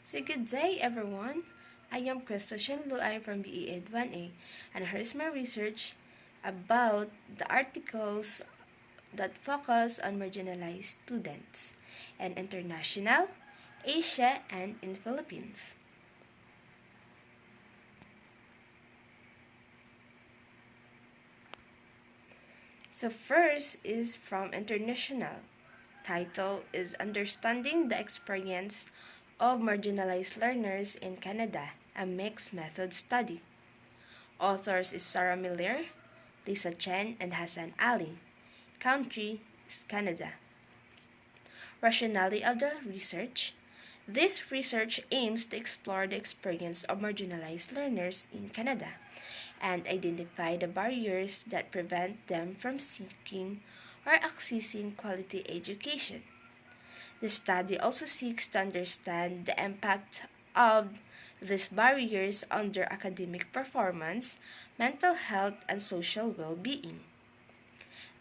So good day everyone. I am Crystal Shenluay from BE-Ed 1A, and here's my research about the articles that focus on marginalized students in international, Asia, and in Philippines. So first is from international. Title is Understanding the Experience of Marginalized Learners in Canada, a Mixed Method Study. Authors is Sarah Miller, Lisa Chen, and Hassan Ali. Country is Canada. Rationality of the research. This research aims to explore the experience of marginalized learners in Canada and identify the barriers that prevent them from seeking or accessing quality education. The study also seeks to understand the impact of these barriers on their academic performance, mental health, and social well-being.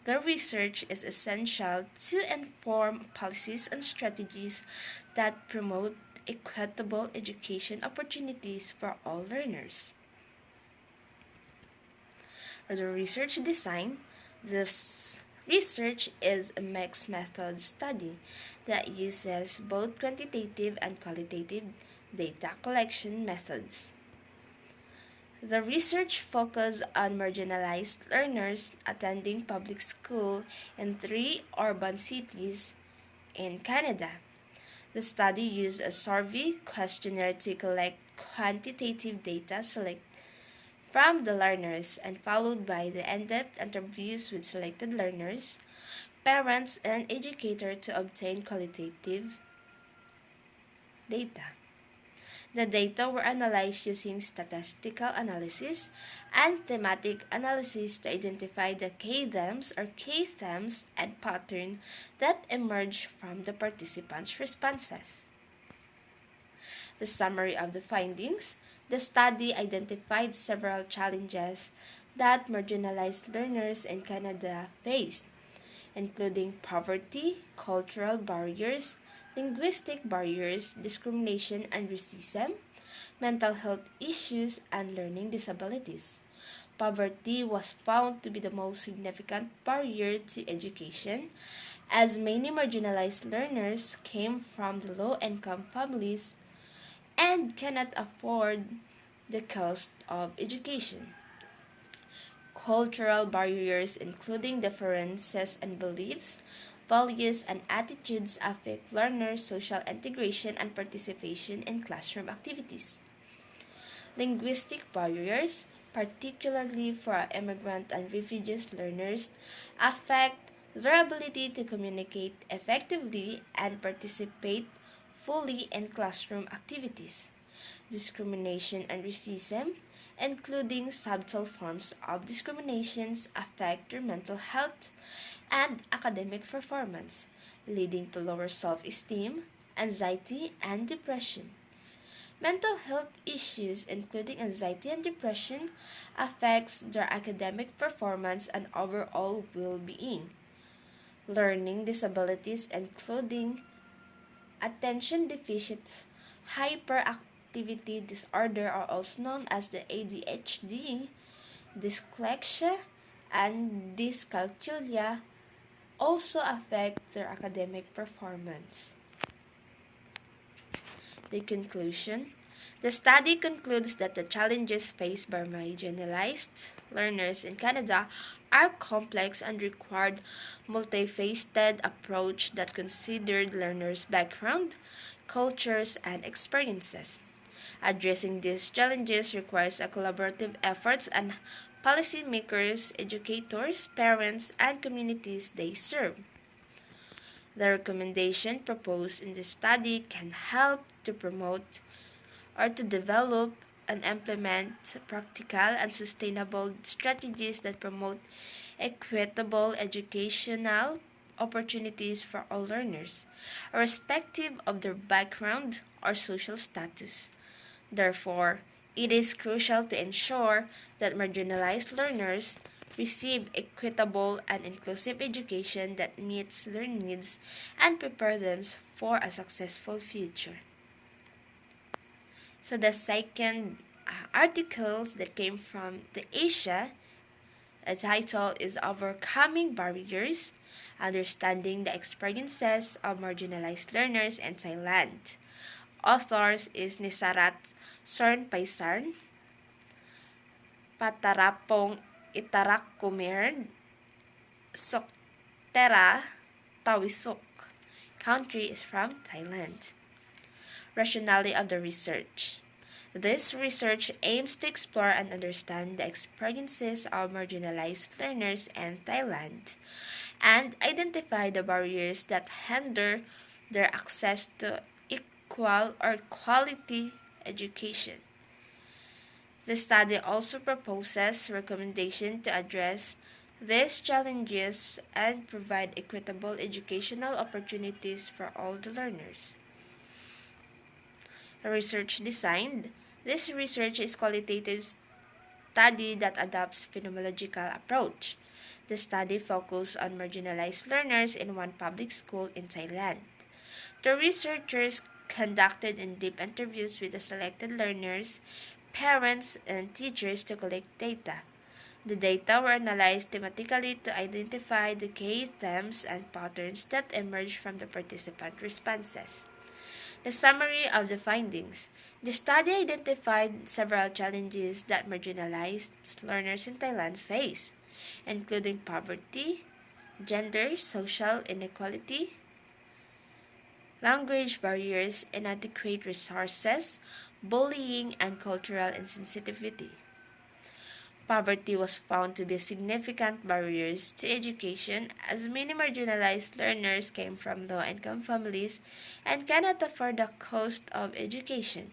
The research is essential to inform policies and strategies that promote equitable education opportunities for all learners. For the research design, this research is a mixed method study that uses both quantitative and qualitative data collection methods. The research focused on marginalized learners attending public school in 3 urban cities in Canada. The study used a survey questionnaire to collect quantitative data from the learners and followed by the in-depth interviews with selected learners, parents, and educators to obtain qualitative data. The data were analyzed using statistical analysis and thematic analysis to identify the key-themes and patterns that emerged from the participants' responses. The summary of the findings. The study identified several challenges that marginalized learners in Canada faced, including poverty, cultural barriers, linguistic barriers, discrimination and racism, mental health issues, and learning disabilities. Poverty was found to be the most significant barrier to education, as many marginalized learners came from the low-income families and cannot afford the cost of education. Cultural barriers, including differences in beliefs, values, and attitudes, affect learners' social integration and participation in classroom activities. Linguistic barriers, particularly for immigrant and refugee learners, affect their ability to communicate effectively and participate fully in classroom activities. Discrimination and racism, including subtle forms of discriminations, affect their mental health and academic performance, leading to lower self-esteem, anxiety, and depression. Mental health issues, including anxiety and depression, affects their academic performance and overall well-being. Learning disabilities, including attention deficit hyperactivity disorder, are also known as the ADHD, dyslexia, and dyscalculia, also affect their academic performance. The conclusion. The study concludes that the challenges faced by marginalized learners in Canada are complex and required multifaceted approach that considered learners' background, cultures, and experiences. Addressing these challenges requires a collaborative efforts and policymakers, educators, parents, and communities they serve. The recommendation proposed in the study can help to promote or to develop and implement practical and sustainable strategies that promote equitable educational opportunities for all learners, irrespective of their background or social status. Therefore, it is crucial to ensure that marginalized learners receive equitable and inclusive education that meets their needs and prepare them for a successful future. So the second articles that came from the Asia, the title is Overcoming Barriers, Understanding the Experiences of Marginalized Learners in Thailand. Authors is Nisarat Sornpaisarn, Patarapong Itarakumerd, Soktera Tawisuk. Country is from Thailand. Rationality of the research. This research aims to explore and understand the experiences of marginalized learners in Thailand and identify the barriers that hinder their access to equal or quality education. The study also proposes recommendations to address these challenges and provide equitable educational opportunities for all the learners. Research design. This research is qualitative study that adopts phenomenological approach. The study focused on marginalized learners in one public school in Thailand. The researchers conducted in-depth interviews with the selected learners, parents, and teachers to collect data. The data were analyzed thematically to identify the key themes and patterns that emerged from the participant responses. The summary of the findings. The study identified several challenges that marginalized learners in Thailand face, including poverty, gender, social inequality, language barriers, inadequate resources, bullying, and cultural insensitivity. Poverty was found to be a significant barrier to education as many marginalized learners came from low-income families and cannot afford the cost of education.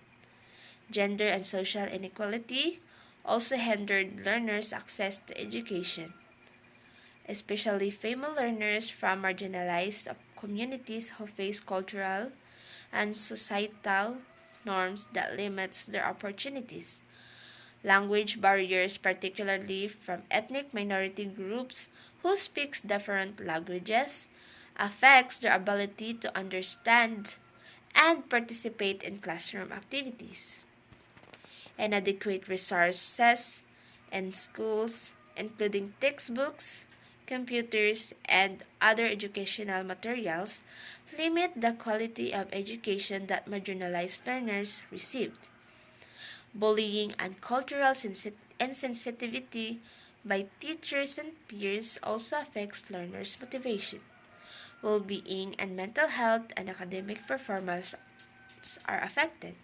Gender and social inequality also hindered learners' access to education, especially female learners from marginalized communities who face cultural and societal norms that limits their opportunities. Language barriers, particularly from ethnic minority groups who speak different languages, affects their ability to understand and participate in classroom activities. Inadequate resources in schools, including textbooks, computers, and other educational materials, limit the quality of education that marginalized learners received. Bullying and cultural insensitivity by teachers and peers also affects learners' motivation. Well-being and mental health and academic performance are affected.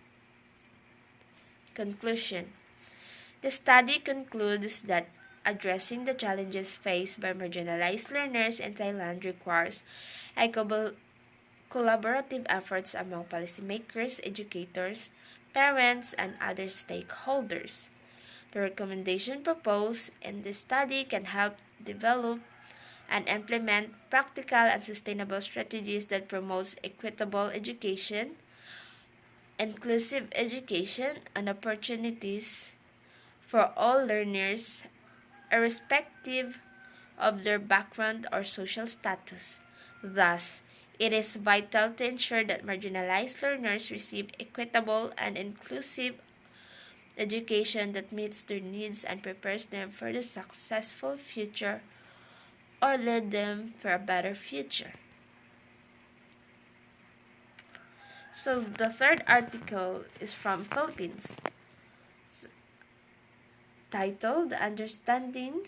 Conclusion. The study concludes that addressing the challenges faced by marginalized learners in Thailand requires equitable collaborative efforts among policymakers, educators, parents, and other stakeholders. The recommendation proposed in this study can help develop and implement practical and sustainable strategies that promote equitable education, inclusive education, and opportunities for all learners, irrespective of their background or social status. Thus, it is vital to ensure that marginalized learners receive equitable and inclusive education that meets their needs and prepares them for the successful future or lead them for a better future. So the third article is from Philippines, titled Understanding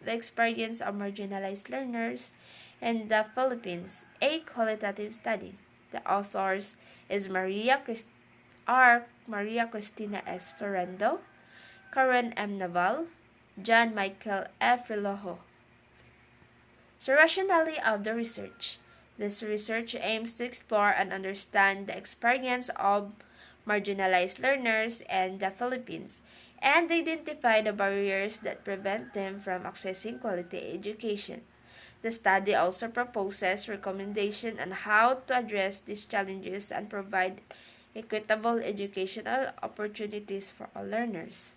the Experience of Marginalized Learners in the Philippines, a Qualitative Study. The authors is Maria Cristina S. Florendo, Karen M. Naval, John Michael F. Relojo. So rationality of the research. This research aims to explore and understand the experience of marginalized learners in the Philippines and identify the barriers that prevent them from accessing quality education. The study also proposes recommendations on how to address these challenges and provide equitable educational opportunities for all learners.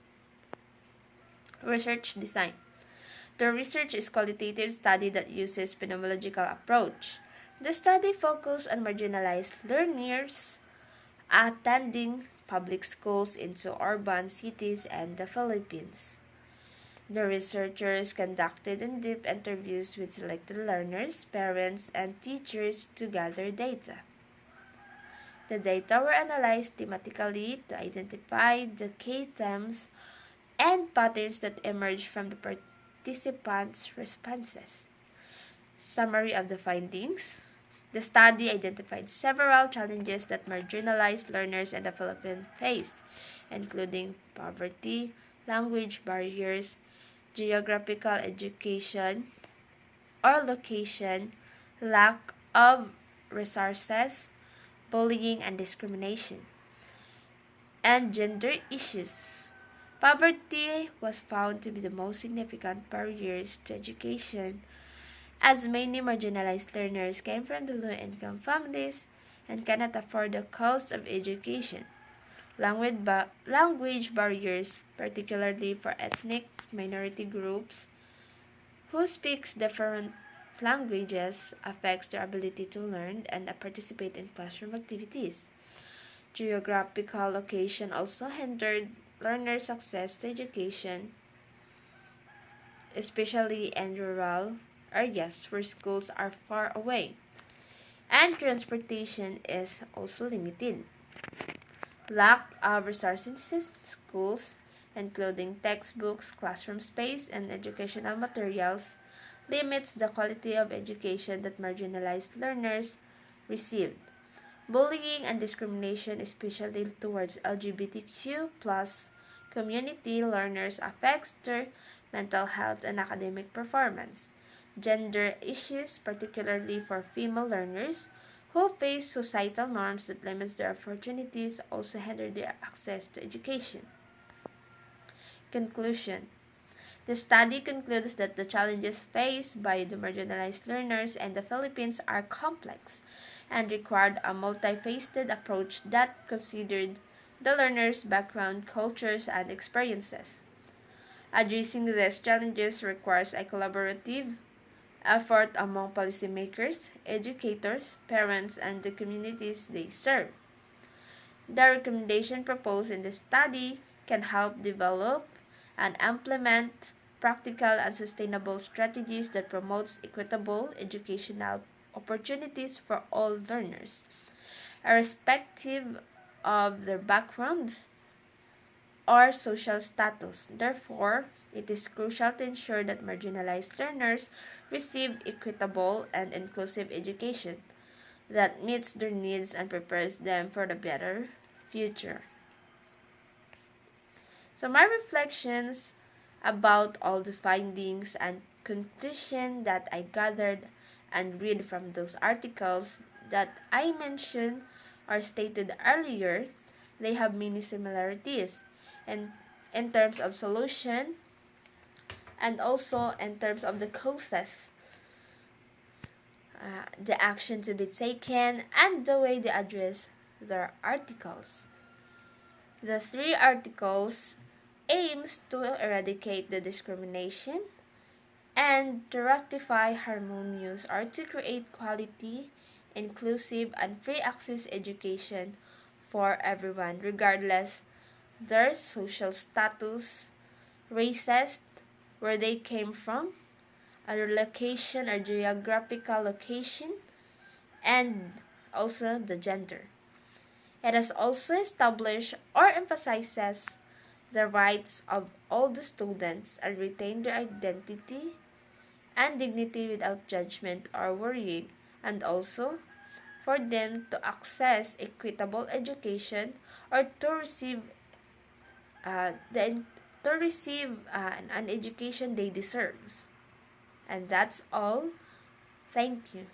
Research design. The research is qualitative study that uses phenomenological approach. The study focuses on marginalized learners attending public schools into urban cities and the Philippines. The researchers conducted in-depth interviews with selected learners, parents, and teachers to gather data. The data were analyzed thematically to identify the key themes and patterns that emerged from the participants' responses. Summary of the findings. The study identified several challenges that marginalized learners in the Philippines faced, including poverty, language barriers, geographical education or location, lack of resources, bullying and discrimination, and gender issues. Poverty was found to be the most significant barriers to education, as many marginalized learners came from the low-income families and cannot afford the cost of education. Language barriers, particularly for ethnic minority groups who speaks different languages, affects their ability to learn and participate in classroom activities. Geographical location also hindered learners' access to education, especially in rural areas where schools are far away, and transportation is also limited. Lack of resources in schools, including textbooks, classroom space, and educational materials, limits the quality of education that marginalized learners received. Bullying and discrimination, especially towards LGBTQ plus community learners, affects their mental health and academic performance. Gender issues, particularly for female learners who face societal norms that limits their opportunities, also hinder their access to education. Conclusion. The study concludes that the challenges faced by the marginalized learners in the Philippines are complex and required a multifaceted approach that considered the learners' background, cultures, and experiences. Addressing these challenges requires a collaborative effort among policymakers, educators, parents, and the communities they serve. The recommendation proposed in the study can help develop and implement practical and sustainable strategies that promotes equitable educational opportunities for all learners, irrespective of their background or social status. Therefore, it is crucial to ensure that marginalized learners receive equitable and inclusive education that meets their needs and prepares them for a better future. So my reflections about all the findings and conclusion that I gathered and read from those articles that I mentioned or stated earlier, they have many similarities and in terms of solution and also in terms of the causes, the action to be taken, and the way they address their articles. The three articles aims to eradicate the discrimination and to rectify harmonious or to create quality, inclusive, and free access education for everyone, regardless their social status, races, where they came from, other location or geographical location, and also the gender. It has also established or emphasizes the rights of all the students and retain their identity and dignity without judgment or worrying, and also for them to access equitable education or to receive uh, the an education they deserve. And that's all. Thank you.